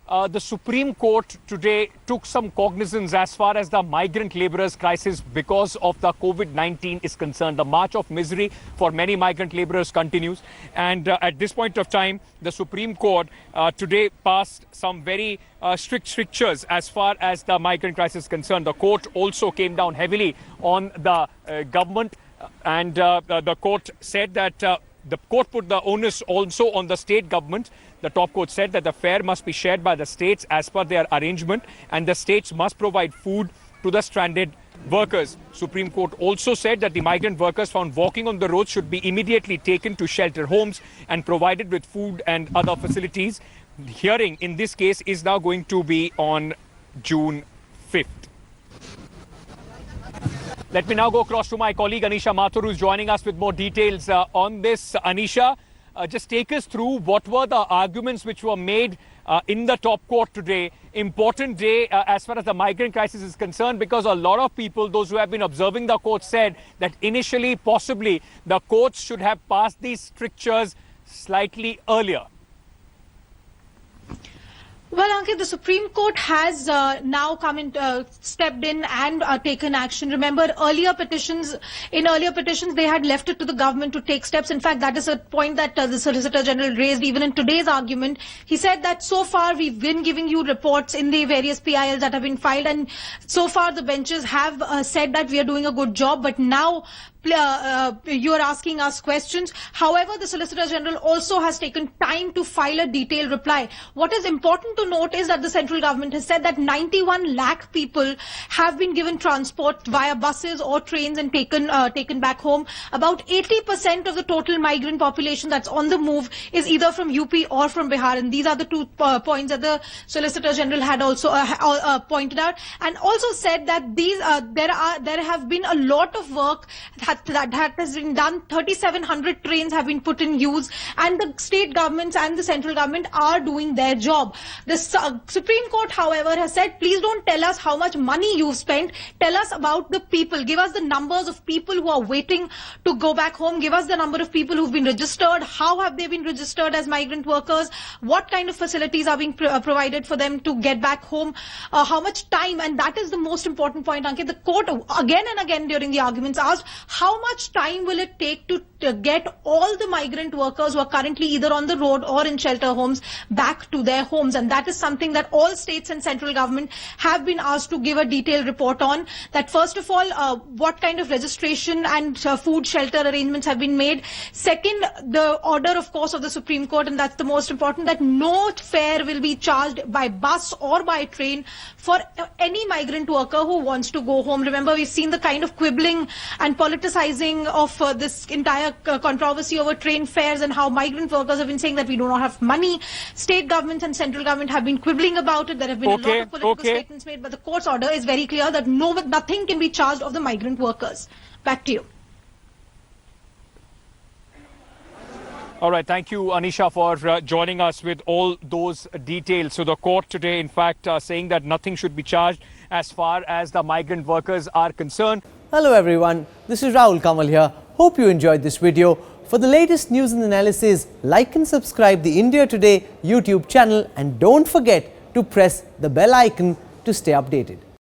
the Supreme Court today took some cognizance as far as the migrant laborers crisis because of the COVID-19 is concerned. The march of misery for many migrant laborers continues. And at this point of time, the Supreme Court today passed some very strict strictures as far as the migrant crisis is concerned. The court also came down heavily on the government, and the court said that the court put the onus also on the state government. The top court said that the fare must be shared by the states as per their arrangement, and the states must provide food to the stranded workers. Supreme Court also said that the migrant workers found walking on the roads should be immediately taken to shelter homes and provided with food and other facilities. Hearing in this case is now going to be on June 5th. Let me now go across to my colleague Anisha Mathur, who is joining us with more details on this. Anisha, just take us through what were the arguments which were made in the top court today. Important day as far as the migrant crisis is concerned, because a lot of people, those who have been observing the court, said that initially, possibly, the courts should have passed these strictures slightly earlier. Well, Ankit, the Supreme Court has now stepped in and taken action. Remember, in earlier petitions, they had left it to the government to take steps. In fact, that is a point that the Solicitor General raised even in today's argument. He said that so far we've been giving you reports in the various PILs that have been filed, and so far the benches have said that we are doing a good job, but now you are asking us questions. However, the Solicitor General also has taken time to file a detailed reply. What is important to note is that the central government has said that 91 lakh people have been given transport via buses or trains and taken back home. About 80% of the total migrant population that's on the move is either from UP or from Bihar, and these are the two points that the Solicitor General had also pointed out, and also said that these there have been a lot of work that has been done. 3,700 trains have been put in use, and the state governments and the central government are doing their job. The Supreme Court, however, has said, please don't tell us how much money you've spent. Tell us about the people. Give us the numbers of people who are waiting to go back home. Give us the number of people who've been registered. How have they been registered as migrant workers? What kind of facilities are being provided for them to get back home? How much time? And that is the most important point, Ankit. The court again and again during the arguments asked, how much time will it take to get all the migrant workers who are currently either on the road or in shelter homes back to their homes? And that is something that all states and central government have been asked to give a detailed report on. That first of all, what kind of registration and food shelter arrangements have been made. Second, the order, of course, of the Supreme Court, and that's the most important, that no fare will be charged by bus or by train for any migrant worker who wants to go home. Remember, we've seen the kind of quibbling and politicizing of this entire controversy over train fares, and how migrant workers have been saying that we do not have money. State governments and central government have been quibbling about it. There have been a lot of political statements made, but the court's order is very clear that nothing can be charged of the migrant workers. Back to you. All right. Thank you, Anisha, for joining us with all those details. So the court today, in fact, saying that nothing should be charged as far as the migrant workers are concerned. Hello everyone, this is Rahul Kamal here. Hope you enjoyed this video. For the latest news and analysis, like and subscribe the India Today YouTube channel, and don't forget to press the bell icon to stay updated.